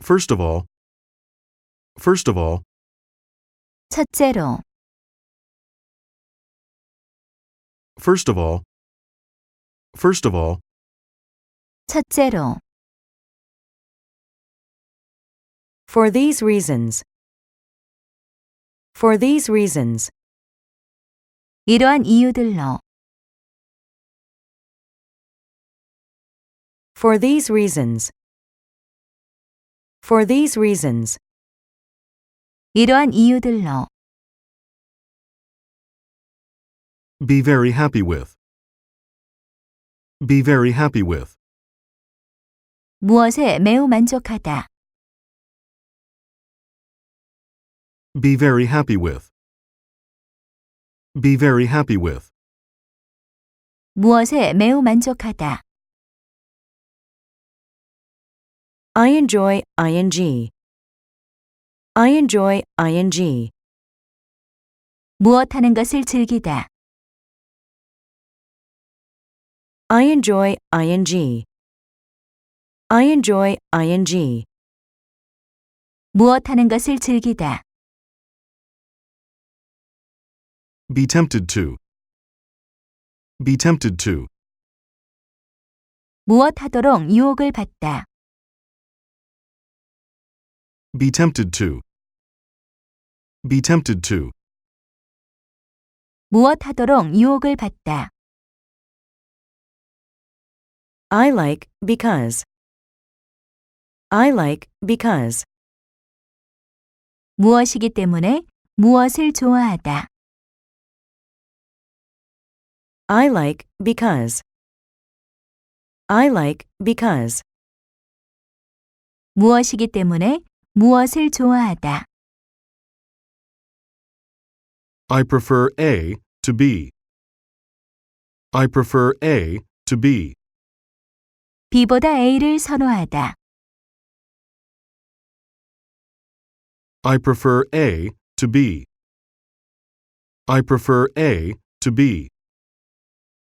First of all, first of all, 첫째로, first of all, first of all, 첫째로. For these reasons. For these reasons. 이러한 이유들로. For these reasons. For these reasons. 이러한 이유들로. be very happy with, be very happy with, 무엇에 매우 만족하다. be very happy with, be very happy with, 무엇에 매우 만족하다. I enjoy ing. I enjoy ing. 무엇 하는 것을 즐기다. I enjoy ing. I enjoy ing. 무엇 하는 것을 즐기다. be tempted to, be tempted to, 무엇 하도록 유혹을 받다. be tempted to, be tempted to, 무엇 하도록 유혹을 받다. I like because. I like because. 무엇이기 때문에 무엇을 좋아하다. I like because. I like because. 무엇이기 때문에 무엇을 좋아하다. I prefer A to B. I prefer A to B. B보다 A를 선호하다. I prefer A to B. I prefer A to B.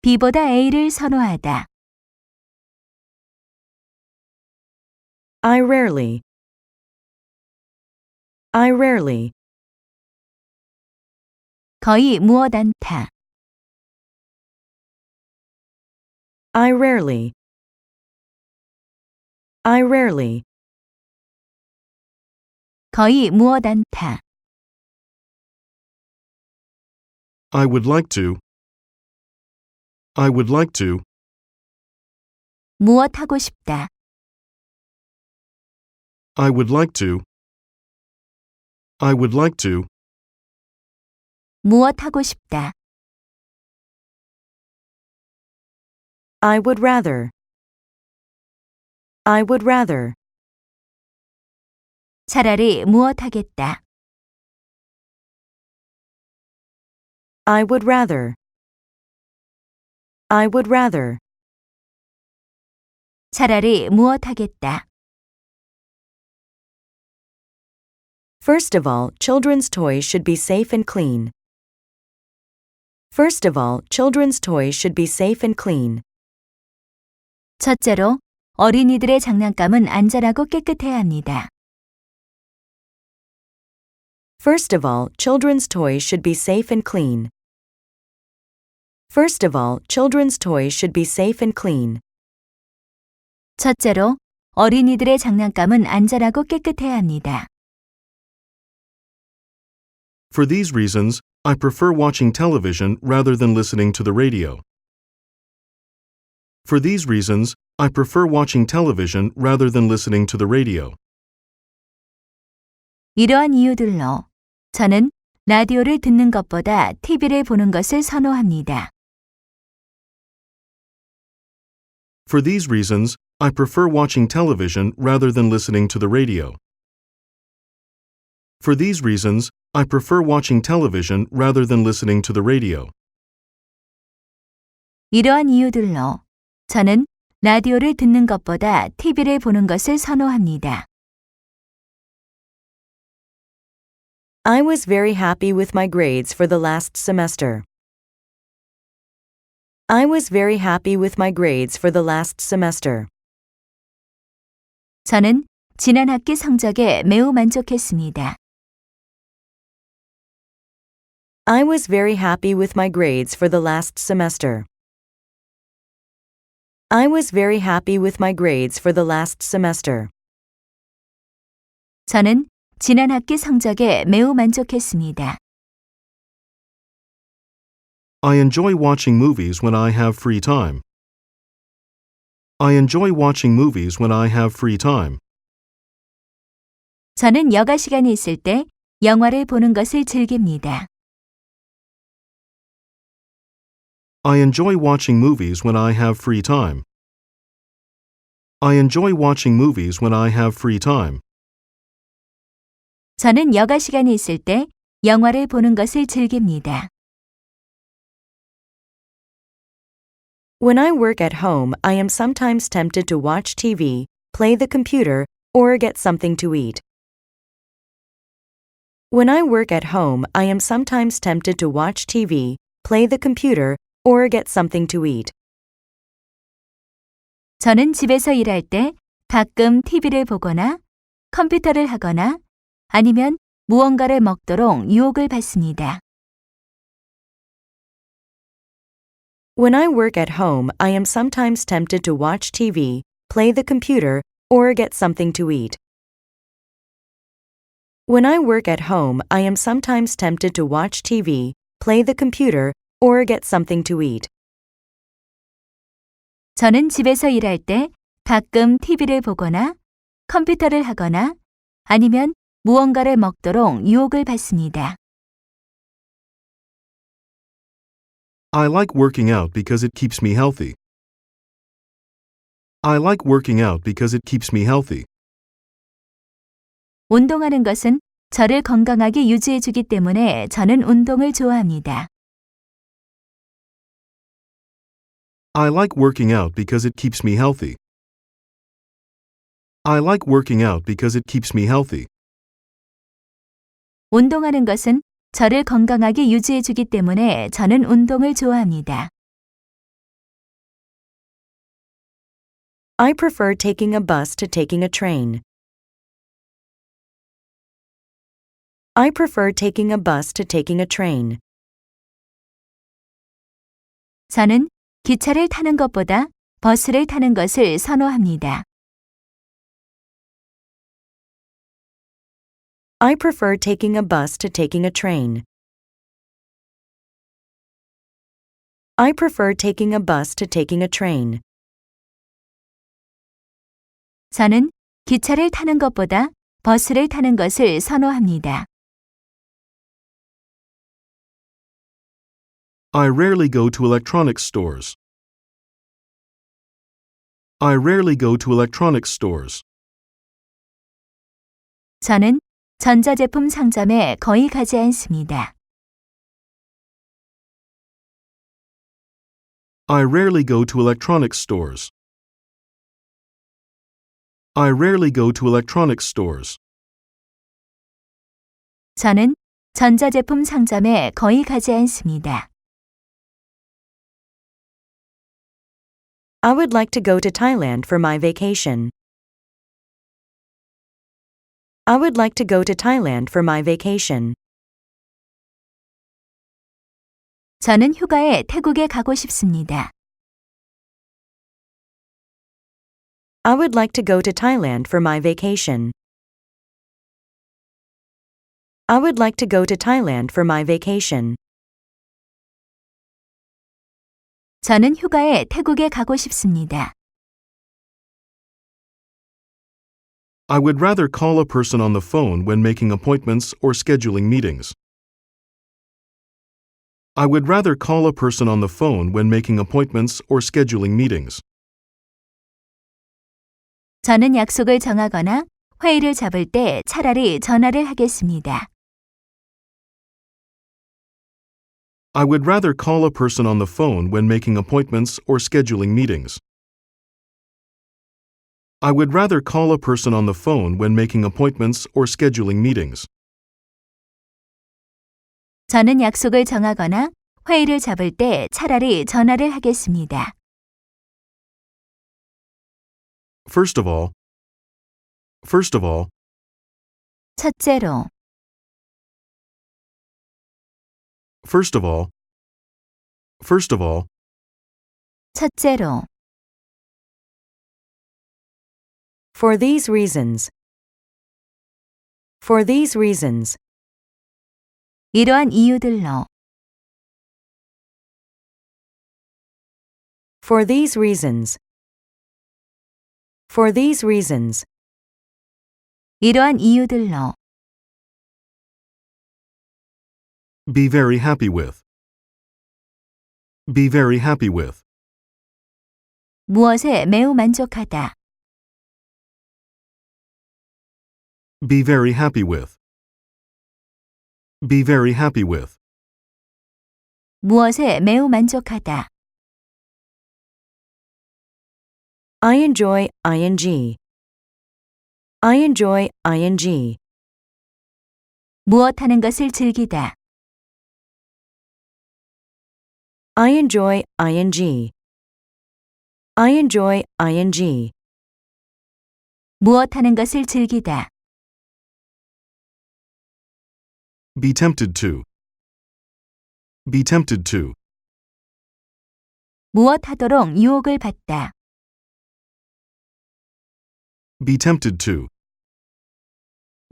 B보다 A를 선호하다. I rarely. I rarely. 거의 무엇 않다. I rarely. I rarely. 거의 무엇 않다. I would like to. I would like to. 무엇 하고 싶다. I would like to. I would like to. 무엇 하고 싶다. I would rather. I would rather. 차라리 무엇 하겠다. I would rather. I would rather. 차라리 무엇 하겠다. First of all, children's toys should be safe and clean. First of all, children's toys should be safe and clean. 첫째로, 어린이들의 장난감은 안전하고 깨끗해야 합니다. First of all, children's toys should be safe and clean. First of all, children's toys should be safe and clean. 첫째로, 어린이들의 장난감은 안전하고 깨끗해야 합니다. For these reasons, I prefer watching television rather than listening to the radio. For these reasons, I prefer watching television rather than listening to the radio. 이러한 이유들로 저는 라디오를 듣는 것보다 TV를 보는 것을 선호합니다. For these reasons, I prefer watching television rather than listening to the radio. For these reasons, I prefer watching television rather than listening to the radio. 이러한 이유들로 저는 라디오를 듣는 것보다 TV를 보는 것을 선호합니다. I was very happy with my grades for the last semester. I was very happy with my grades for the last semester. 저는 지난 학기 성적에 매우 만족했습니다. I was very happy with my grades for the last semester. I was very happy with my grades for the last semester. 저는 지난 학기 성적에 매우 만족했습니다. I enjoy watching movies when I have free time. I enjoy watching movies when I have free time. 저는 여가 시간이 있을 때 영화를 보는 것을 즐깁니다. I enjoy watching movies when I have free time. I enjoy watching movies when I have free time. 저는 여가 시간이 있을 때 영화를 보는 것을 즐깁니다. When I work at home, I am sometimes tempted to watch TV, play the computer, or get something to eat. When I work at home, I am sometimes tempted to watch TV, play the computer, or get something to eat. 저는 집에서 일할 때 가끔 TV를 보거나 컴퓨터를 하거나 아니면 무언가를 먹도록 유혹을 받습니다. When I work at home, I am sometimes tempted to watch TV, play the computer, or get something to eat. When I work at home, I am sometimes tempted to watch TV, play the computer, or get something to eat. 저는 집에서 일할 때 가끔 TV를 보거나 컴퓨터를 하거나 아니면 무언가를 먹도록 유혹을 받습니다. I like working out because it keeps me healthy. I like working out because it keeps me healthy. 운동하는 것은 저를 건강하게 유지해 주기 때문에 저는 운동을 좋아합니다. I like working out because it keeps me healthy. I like working out because it keeps me healthy. 운동하는 것은 저를 건강하게 유지해 주기 때문에 저는 운동을 좋아합니다. I prefer taking a bus to taking a train. I prefer taking a bus to taking a train. 저는 기차를 타는 것보다 버스를 타는 것을 선호합니다. I prefer taking a bus to taking a train. I prefer taking a bus to taking a train. 저는 기차를 타는 것보다 버스를 타는 것을 선호합니다. I rarely go to electronics stores. I rarely go to electronics stores. 저는 전자제품 상점에 거의 가지 않습니다. I rarely go to electronics stores. I rarely go to electronics stores. 저는 전자제품 상점에 거의 가지 않습니다. I would like to go to Thailand for my vacation. I would like to go to Thailand for my vacation. 저는 휴가에 태국에 가고 싶습니다. I would like to go to Thailand for my vacation. I would like to go to Thailand for my vacation. 저는 휴가에 태국에 가고 싶습니다. I would rather call a person on the phone when making appointments or scheduling meetings. I would rather call a person on the phone when making appointments or scheduling meetings. 저는 약속을 정하거나 회의를 잡을 때 차라리 전화를 하겠습니다. I would rather call a person on the phone when making appointments or scheduling meetings. I would rather call a person on the phone when making appointments or scheduling meetings. 저는 약속을 정하거나 회의를 잡을 때 차라리 전화를 하겠습니다. First of all, 첫째로, first of all, 첫째로, For these reasons. For these reasons. 이러한 이유들로, For these reasons. For these reasons. 이러한 이유들로, be very happy with. Be very happy with. 무엇에 매우 만족하다. Be very happy with. Be very happy with. 무엇에 매우 만족하다. I enjoy ing. I enjoy ing. 무엇 하는 것을 즐기다. I enjoy ing. I enjoy ing. 무엇 하는 것을 즐기다. Be tempted to. Be tempted to. 무엇 하도록 유혹을 받다. Be tempted to.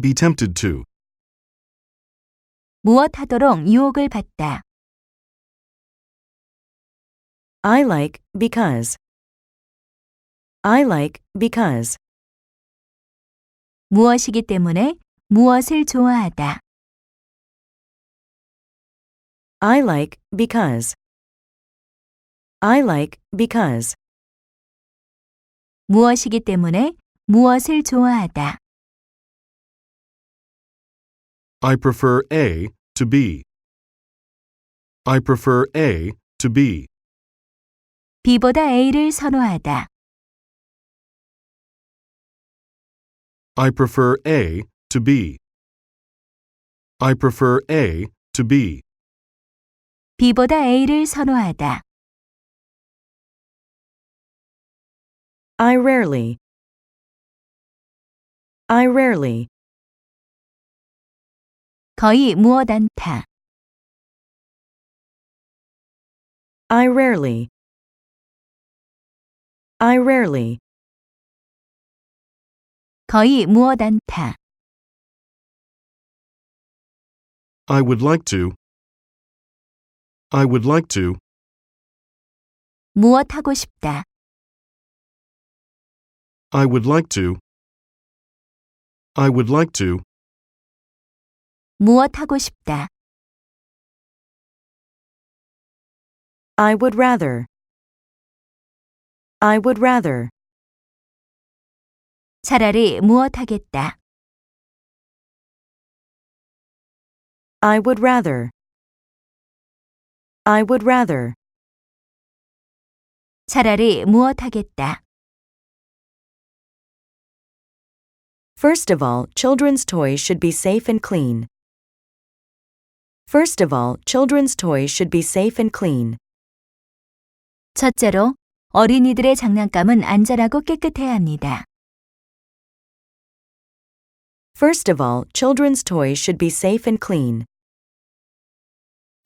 Be tempted to. 무엇 하도록 유혹을 받다. I like because. I like because. 무엇이기 때문에 무엇을 좋아하다. I like because. I like because. 무엇이기 때문에 무엇을 좋아하다. I prefer A to B. I prefer A to B. B보다 A를 선호하다. I prefer A to B. I prefer A to B. B보다 A를 선호하다. I rarely. I rarely. 거의 무엇 않다. I rarely. I rarely. 거의 무엇 않다. I would like to. I would like to. 무엇 하고 싶다. I would like to. I would like to. 무엇 하고 싶다. I would rather. I would rather. 차라리 무엇 하겠다. I would rather. I would rather. 차라리 무엇 하겠다. First of all, children's toys should be safe and clean. First of all, children's toys should be safe and clean. 첫째로, 어린이들의 장난감은 안전하고 깨끗해야 합니다. First of all, children's toys should be safe and clean.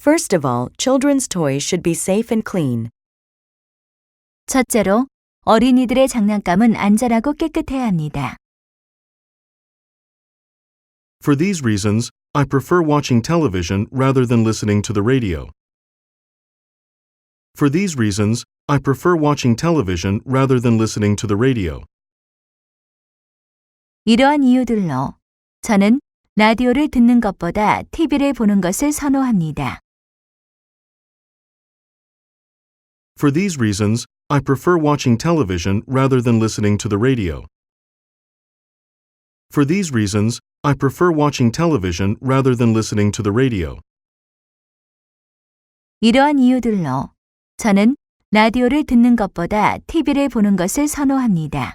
First of all, children's toys should be safe and clean. 첫째로, 어린이들의 장난감은 안전하고 깨끗해야 합니다. For these reasons, I prefer watching television rather than listening to the radio. For these reasons, I prefer watching television rather than listening to the radio. 이러한 이유들로 저는 라디오를 듣는 것보다 TV를 보는 것을 선호합니다. For these reasons, I prefer watching television rather than listening to the radio. For these reasons, I prefer watching television rather than listening to the radio. 이러한 이유들로 저는 라디오를 듣는 것보다 TV를 보는 것을 선호합니다.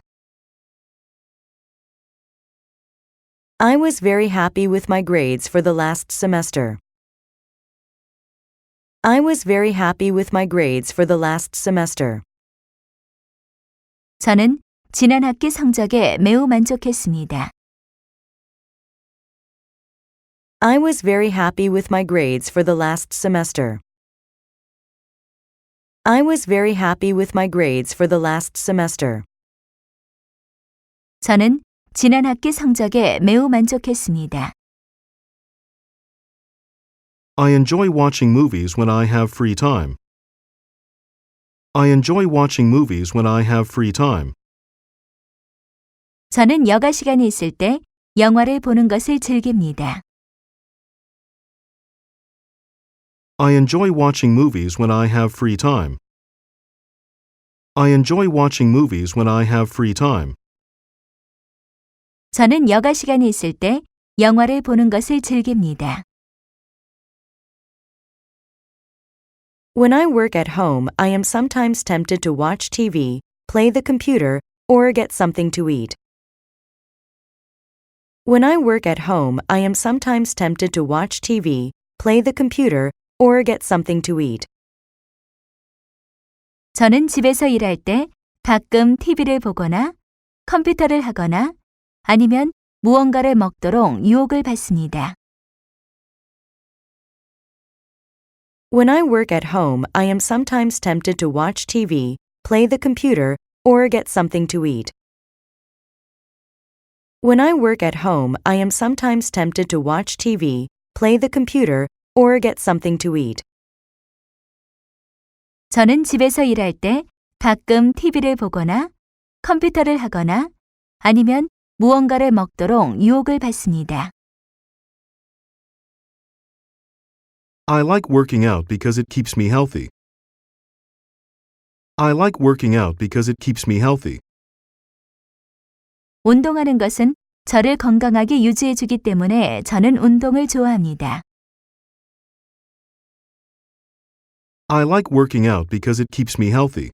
I was very happy with my grades for the last semester. I was very happy with my grades for the last semester. 저는 지난 학기 성적에 매우 만족했습니다. I was very happy with my grades for the last semester. I was very happy with my grades for the last semester. 저는 지난 학기 성적에 매우 만족했습니다. I enjoy watching movies when I have free time. I enjoy watching movies when I have free time. 저는 여가 시간이 있을 때 영화를 보는 것을 즐깁니다. I enjoy watching movies when I have free time. I enjoy watching movies when I have free time. 저는 여가 시간이 있을 때 영화를 보는 것을 즐깁니다. When I work at home, I am sometimes tempted to watch TV, play the computer, or get something to eat. When I work at home, I am sometimes tempted to watch TV, play the computer, or get something to eat. 저는 집에서 일할 때 가끔 TV를 보거나 컴퓨터를 하거나 아니면 무언가를 먹도록 유혹을 받습니다. When I work at home, I am sometimes tempted to watch TV, play the computer, or get something to eat. When I work at home, I am sometimes tempted to watch TV, play the computer, or get something to eat. 저는 집에서 일할 때 가끔 TV를 보거나 컴퓨터를 하거나 아니면 무언가를 먹도록 유혹을 받습니다. I like working out because it keeps me healthy. I like working out because it keeps me healthy. 운동하는 것은 저를 건강하게 유지해 주기 때문에 저는 운동을 좋아합니다. I like working out because it keeps me healthy.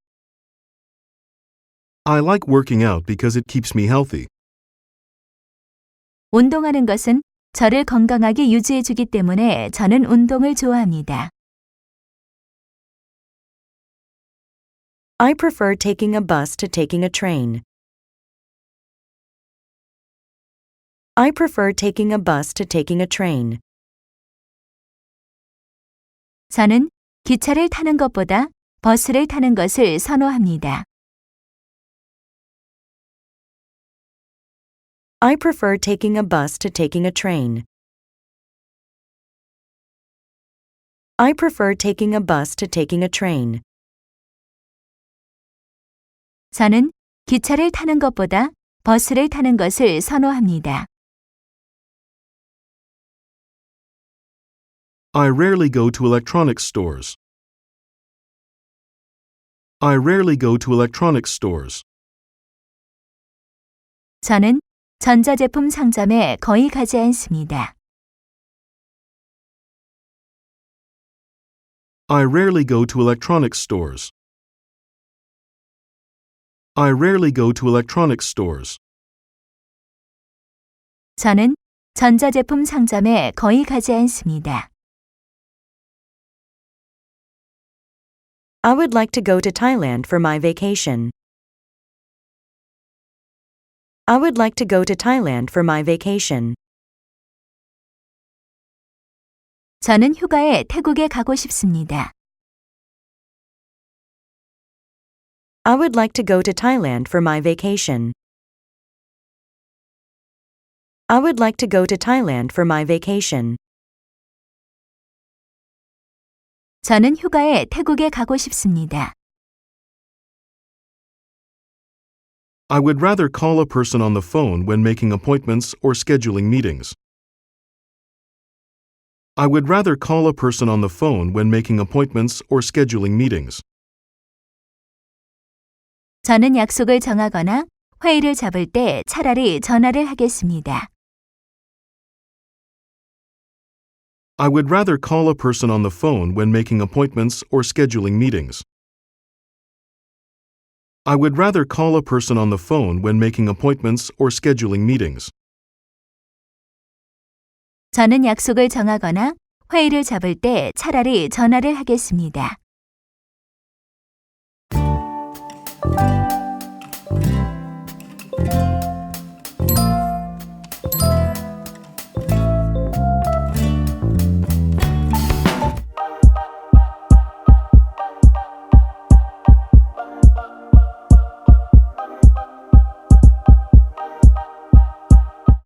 I like working out because it keeps me healthy. 운동하는 것은 저를 건강하게 유지해 주기 때문에 저는 운동을 좋아합니다. I prefer taking a bus to taking a train. I prefer taking a bus to taking a train. 저는 기차를 타는 것보다 버스를 타는 것을 선호합니다. I prefer taking a bus to taking a train. I prefer taking a bus to taking a train. 저는 기차를 타는 것보다 버스를 타는 것을 선호합니다. I rarely go to electronics stores. I rarely go to electronics stores. 저는 전자제품 상점에 거의 가지 않습니다. I rarely go to electronics stores. I rarely go to electronics stores. 저는 전자제품 상점에 거의 가지 않습니다. I would like to go to Thailand for my vacation. I would like to go to Thailand for my vacation. 저는 휴가에 태국에 가고 싶습니다. I would like to go to Thailand for my vacation. I would like to go to Thailand for my vacation. 저는 휴가에 태국에 가고 싶습니다. I would rather call a person on the phone when making appointments or scheduling meetings. I would rather call a person on the phone when making appointments or scheduling meetings. 저는 약속을 정하거나 회의를 잡을 때 차라리 전화를 하겠습니다. I would rather call a person on the phone when making appointments or scheduling meetings. I would rather call a person on the phone when making appointments or scheduling meetings. 저는 약속을 정하거나 회의를 잡을 때 차라리 전화를 하겠습니다.